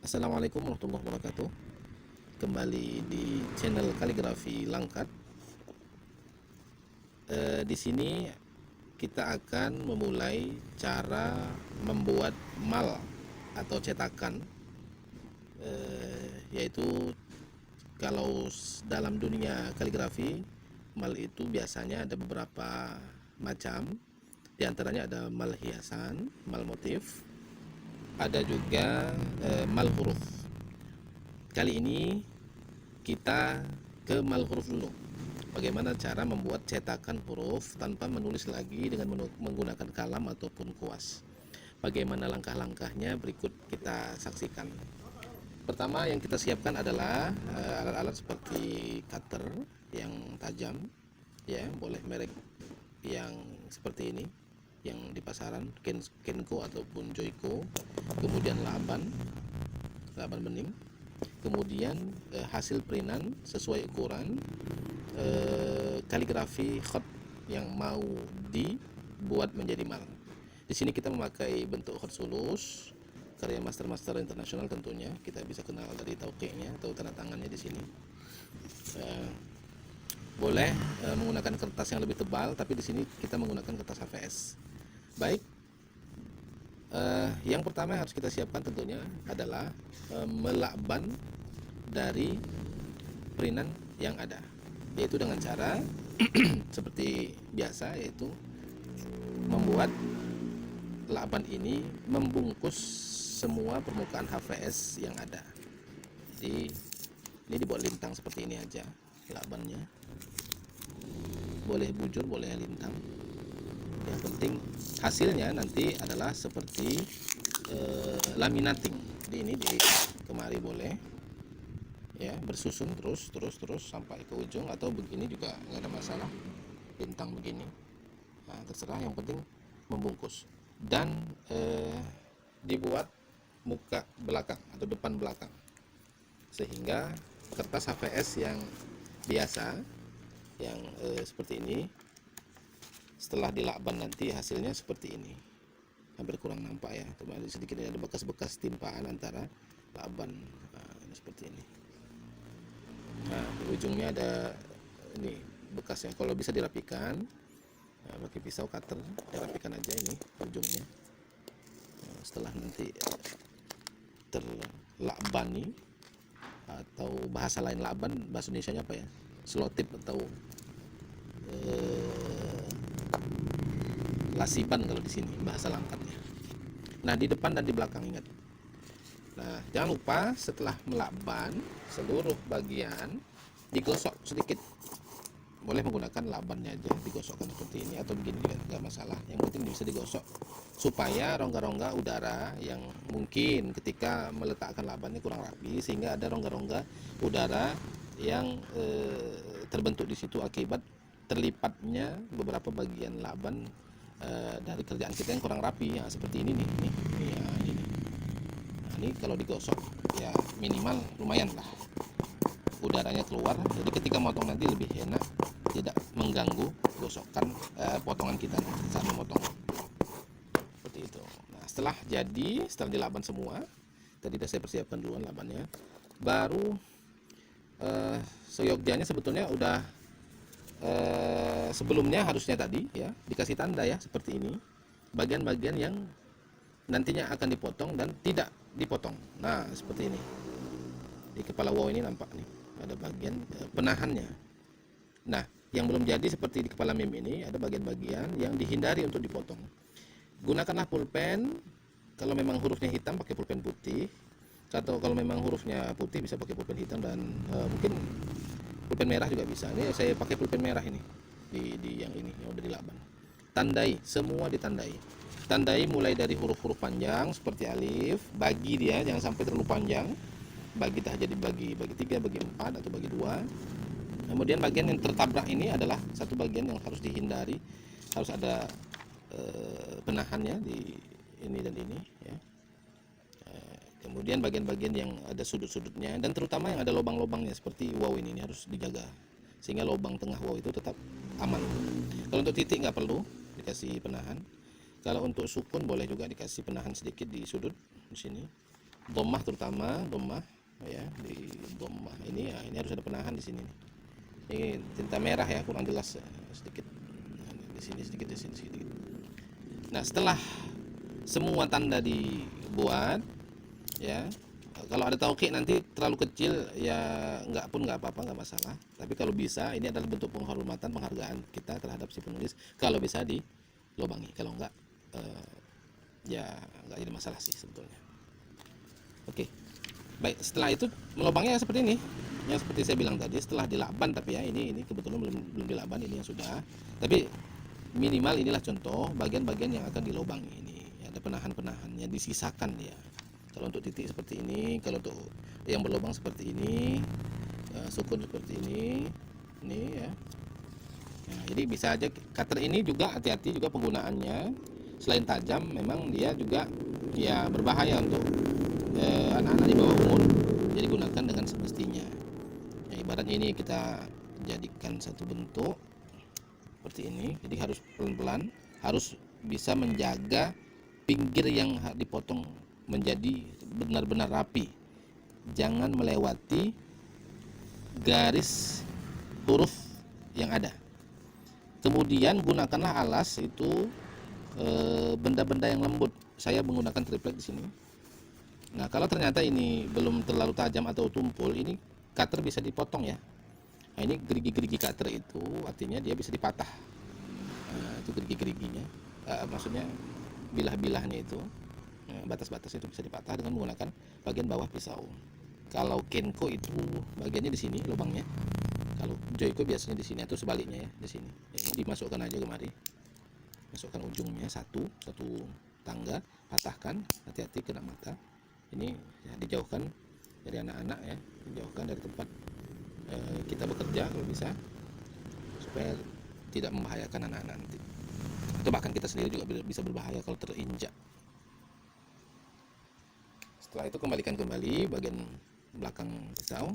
Assalamualaikum warahmatullahi wabarakatuh. Kembali di channel Kaligrafi Langkat. Di sini kita akan memulai cara membuat mal atau cetakan, yaitu kalau dalam dunia kaligrafi, mal itu biasanya ada beberapa macam. Di antaranya ada mal hiasan, mal motif, ada juga mal huruf. Kali ini kita ke mal huruf dulu. Bagaimana cara membuat cetakan huruf tanpa menulis lagi dengan menggunakan kalam ataupun kuas. Bagaimana langkah-langkahnya berikut kita saksikan. Pertama yang kita siapkan adalah alat-alat seperti cutter yang tajam, ya, boleh merek yang seperti ini, yang di pasaran, Kenko ataupun Joico. Kemudian laban bening. Kemudian hasil printan sesuai ukuran, kaligrafi hot yang mau dibuat menjadi mal. Di sini kita memakai bentuk hot sulus karya master-master internasional. Tentunya kita bisa kenal dari tauqiknya atau tanda tangannya di sini. Boleh menggunakan kertas yang lebih tebal, tapi di sini kita menggunakan kertas HVS. Baik, yang pertama yang harus kita siapkan tentunya adalah melakban dari printan yang ada, yaitu dengan cara seperti biasa, yaitu membuat lakban ini membungkus semua permukaan HVS yang ada. Jadi ini dibuat lintang seperti ini aja lakbannya, boleh bujur boleh lintang, yang penting hasilnya nanti adalah seperti laminating. Jadi ini di kemari boleh, ya, bersusun terus sampai ke ujung, atau begini juga nggak ada masalah, lintang begini. Nah, terserah, yang penting membungkus dan dibuat muka belakang atau depan belakang, sehingga kertas HVS yang biasa yang seperti ini setelah dilakban nanti hasilnya seperti ini. Hampir kurang nampak ya, cuma sedikit ada bekas-bekas timpaan antara lakban. Nah, ini seperti ini. Nah, di ujungnya ada ini bekasnya, kalau bisa dirapikan, nah, pakai pisau cutter dirapikan aja ini ujungnya. Nah, setelah nanti terlakbani, atau bahasa lain lakban, bahasa Indonesianya apa ya, selotip atau lasiban kalau di sini bahasa langkatnya. Nah, di depan dan di belakang, ingat. Nah, jangan lupa setelah melakban seluruh bagian digosok sedikit. Boleh menggunakan lakbannya aja, digosokkan seperti ini atau begini juga nggak masalah. Yang penting bisa digosok supaya rongga-rongga udara yang mungkin ketika meletakkan lakbannya kurang rapi, sehingga ada rongga-rongga udara yang terbentuk di situ akibat terlipatnya beberapa bagian lakban dari kerjaan kita yang kurang rapi, ya, seperti ini nih, ya, ini. Nah, ini kalau digosok ya minimal lumayan lah udaranya keluar, jadi ketika motong nanti lebih enak, tidak mengganggu gosokan potongan kita saat memotong, seperti itu. Nah, setelah dilakban semua, tadi sudah saya persiapkan duluan lakbannya, baru seyogyanya sebetulnya udah sebelumnya harusnya tadi ya dikasih tanda ya, seperti ini, bagian-bagian yang nantinya akan dipotong dan tidak dipotong. Nah, seperti ini di kepala wow ini nampak nih ada bagian penahannya. Nah, yang belum jadi seperti di kepala mim ini ada bagian-bagian yang dihindari untuk dipotong. Gunakanlah pulpen, kalau memang hurufnya hitam pakai pulpen putih, atau kalau memang hurufnya putih bisa pakai pulpen hitam, dan mungkin pulpen merah juga bisa. Ini saya pakai pulpen merah ini di yang ini yang udah dilakban. Tandai, semua ditandai. Tandai mulai dari huruf-huruf panjang seperti alif, bagi dia jangan sampai terlalu panjang. Bagi tak jadi bagi 3, bagi 4 atau bagi 2. Kemudian bagian yang tertabrak ini adalah satu bagian yang harus dihindari, harus ada penahannya di ini dan ini, ya. Kemudian bagian-bagian yang ada sudut-sudutnya, dan terutama yang ada lubang-lubangnya seperti wow ini harus dijaga sehingga lubang tengah wow itu tetap aman. Kalau untuk titik nggak perlu dikasih penahan. Kalau untuk sukun boleh juga dikasih penahan sedikit di sudut di sini. dhammah, terutama dhammah ya, di dhammah ini ya, ini harus ada penahan di sini nih. Ini tinta merah ya, kurang jelas sedikit. Nah, di sini sedikit, di sini sedikit. Nah, setelah semua tanda dibuat ya, kalau ada taukik nanti terlalu kecil ya nggak pun nggak apa-apa, nggak masalah. Tapi kalau bisa, ini adalah bentuk penghormatan, penghargaan kita terhadap si penulis. Kalau bisa dilobangi, kalau nggak ya nggak jadi masalah sih sebetulnya. Oke, baik. Setelah itu melubangnya seperti ini, yang seperti saya bilang tadi, setelah dilaban. Tapi ya ini kebetulan belum dilaban, ini yang sudah. Tapi minimal inilah contoh bagian-bagian yang akan dilubangi ini. Ada penahan-penahannya, disisakan dia. Kalau untuk titik seperti ini, kalau untuk yang berlubang seperti ini, sukun seperti ini ya. Nah, jadi bisa aja cutter ini juga hati-hati juga penggunaannya. Selain tajam, memang dia juga ya berbahaya untuk anak-anak di bawah umur. Jadi gunakan dengan semestinya. Ya, ibaratnya ini kita jadikan satu bentuk seperti ini. Jadi harus pelan-pelan, harus bisa menjaga pinggir yang dipotong menjadi benar-benar rapi. Jangan melewati garis huruf yang ada. Kemudian gunakanlah alas itu benda-benda yang lembut. Saya menggunakan triplek di sini. Nah, kalau ternyata ini belum terlalu tajam atau tumpul, ini cutter bisa dipotong ya. Nah, ini gerigi-gerigi cutter itu artinya dia bisa dipatah. Nah, itu gerigi-geriginya, maksudnya bilah-bilahnya itu, batas-batas itu bisa dipatah dengan menggunakan bagian bawah pisau. Kalau Kenko itu bagiannya di sini lubangnya. Kalau Joico biasanya di sini atau sebaliknya ya, di sini. Jadi dimasukkan aja kemari. Masukkan ujungnya satu tangga, patahkan, hati-hati kena mata. Ini ya, dijauhkan dari anak-anak ya, dijauhkan dari tempat kita bekerja kalau bisa, supaya tidak membahayakan anak-anak nanti. Atau bahkan kita sendiri juga bisa berbahaya kalau terinjak. Setelah itu kembalikan kembali bagian belakang pisau.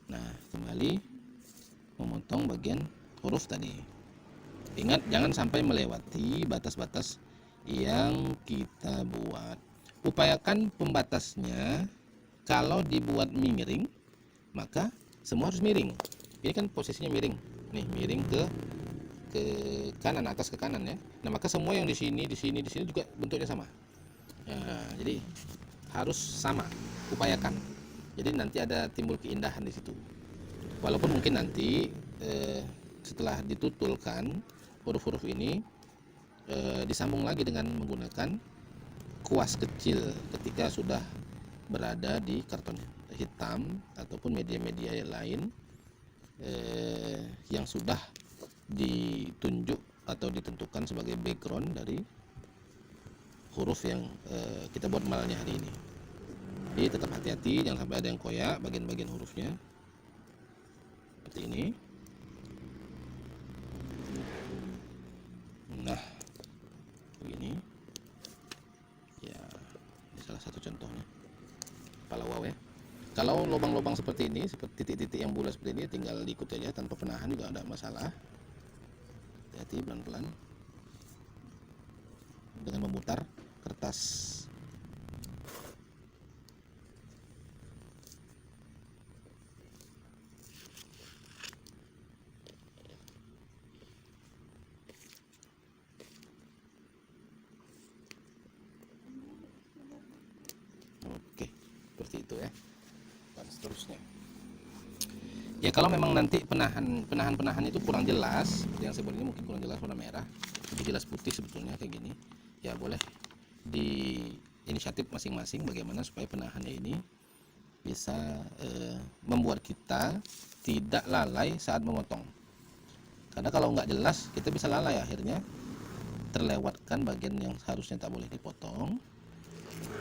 Nah, kembali memotong bagian huruf tadi. Ingat, jangan sampai melewati batas-batas yang kita buat. Upayakan pembatasnya kalau dibuat miring, maka semua harus miring. Ini kan posisinya miring. Nih, miring ke kanan, atas ke kanan ya. Nah, maka semua yang di sini juga bentuknya sama. Nah, jadi harus sama, upayakan. Jadi nanti ada timbul keindahan di situ. Walaupun mungkin nanti setelah ditutulkan huruf-huruf ini disambung lagi dengan menggunakan kuas kecil ketika sudah berada di karton hitam ataupun media-media lain yang sudah ditunjuk atau ditentukan sebagai background dari huruf yang kita buat malnya hari ini. Jadi tetap hati-hati, jangan sampai ada yang koyak bagian-bagian hurufnya seperti ini. Nah, begini ya, ini salah satu contohnya kepala waw ya. Kalau lubang-lubang seperti ini, seperti titik-titik yang bulat seperti ini, tinggal diikuti aja tanpa penahan, juga ada masalah. Hati-hati, pelan-pelan dengan memutar kertas. Oke, seperti itu ya, dan seterusnya. Ya, kalau memang nanti penahan itu kurang jelas, yang saya buat ini mungkin kurang jelas warna merah, lebih jelas putih sebetulnya kayak gini, ya boleh di inisiatif masing-masing bagaimana supaya penahannya ini bisa membuat kita tidak lalai saat memotong. Karena kalau nggak jelas kita bisa lalai, akhirnya terlewatkan bagian yang harusnya tak boleh dipotong,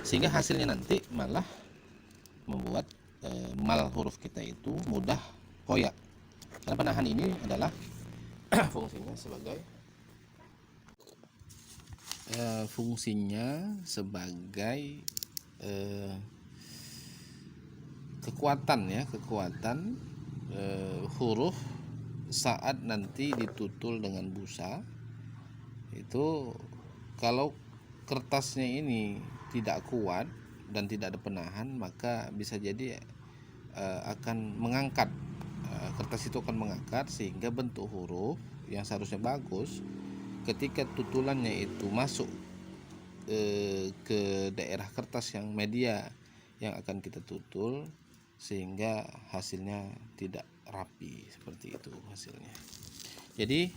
sehingga hasilnya nanti malah membuat mal huruf kita itu mudah koyak. Karena penahan ini adalah fungsinya sebagai kekuatan ya, kekuatan huruf saat nanti ditutul dengan busa. Itu kalau kertasnya ini tidak kuat dan tidak ada penahan, maka bisa jadi akan mengangkat, kertas itu akan mengangkat sehingga bentuk huruf yang seharusnya bagus ketika tutulannya itu masuk ke daerah kertas yang media yang akan kita tutul, sehingga hasilnya tidak rapi seperti itu hasilnya. Jadi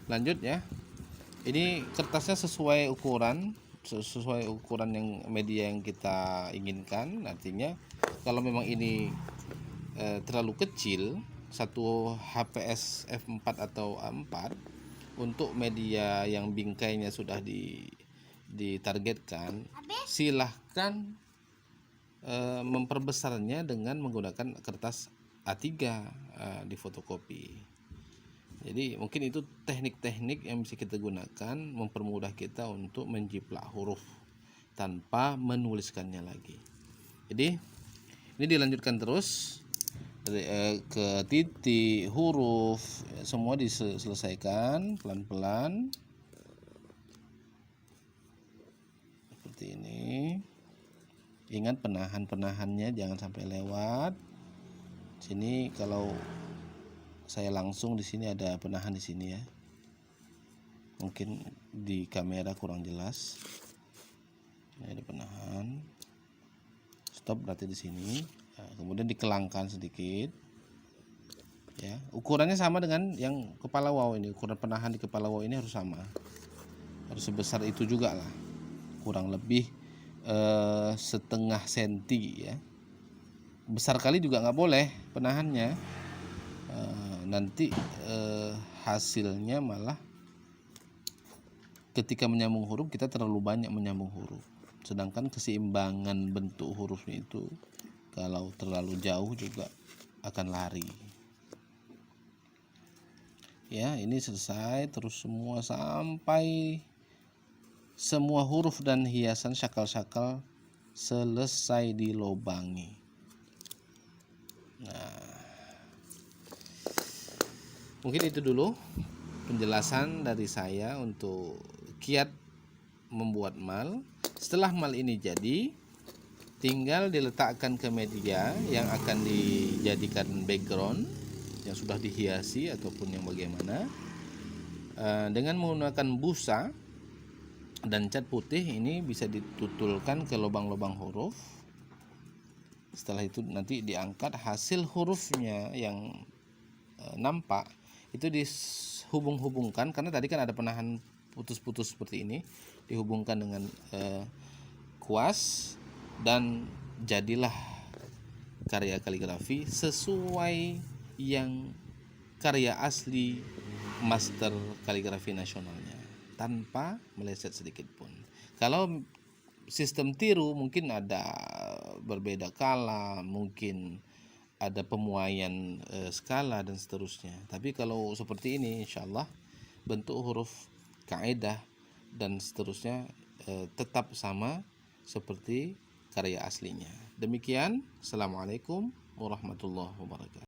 lanjut ya, ini kertasnya sesuai ukuran yang media yang kita inginkan. Artinya kalau memang ini terlalu kecil, 1 HPS F4 atau A4, untuk media yang bingkainya sudah ditargetkan, silahkan memperbesarnya dengan menggunakan kertas A3 di fotokopi. Jadi mungkin itu teknik-teknik yang bisa kita gunakan mempermudah kita untuk menjiplak huruf tanpa menuliskannya lagi. Jadi ini dilanjutkan terus ke titik, huruf, semua diselesaikan pelan-pelan seperti ini. Ingat penahannya jangan sampai lewat. Sini kalau saya langsung di sini ada penahan di sini ya. Mungkin di kamera kurang jelas. Ini ada penahan. Stop berarti di sini. Nah, kemudian dikelangkan sedikit. Ya, ukurannya sama dengan yang kepala wow ini. Ukuran penahan di kepala wow ini harus sama. Harus sebesar itu juga lah. Kurang lebih setengah senti ya. Besar kali juga nggak boleh penahannya. Nanti hasilnya malah ketika menyambung huruf kita terlalu banyak menyambung huruf, sedangkan keseimbangan bentuk hurufnya itu kalau terlalu jauh juga akan lari ya. Ini selesai terus semua sampai semua huruf dan hiasan syakal-syakal selesai dilobangi. Nah, mungkin itu dulu penjelasan dari saya untuk kiat membuat mal. Setelah mal ini jadi, tinggal diletakkan ke media yang akan dijadikan background yang sudah dihiasi ataupun yang bagaimana. Dengan menggunakan busa dan cat putih ini bisa ditutulkan ke lubang-lubang huruf. Setelah itu nanti diangkat, hasil hurufnya yang nampak itu dihubung-hubungkan, karena tadi kan ada penahan putus-putus seperti ini, dihubungkan dengan kuas dan jadilah karya kaligrafi sesuai yang karya asli master kaligrafi nasionalnya, tanpa meleset sedikit pun. Kalau sistem tiru mungkin ada berbeda kala, mungkin ada pemuaian skala dan seterusnya. Tapi kalau seperti ini insya Allah bentuk huruf, kaidah dan seterusnya tetap sama seperti karya aslinya. Demikian, Assalamualaikum warahmatullahi wabarakatuh.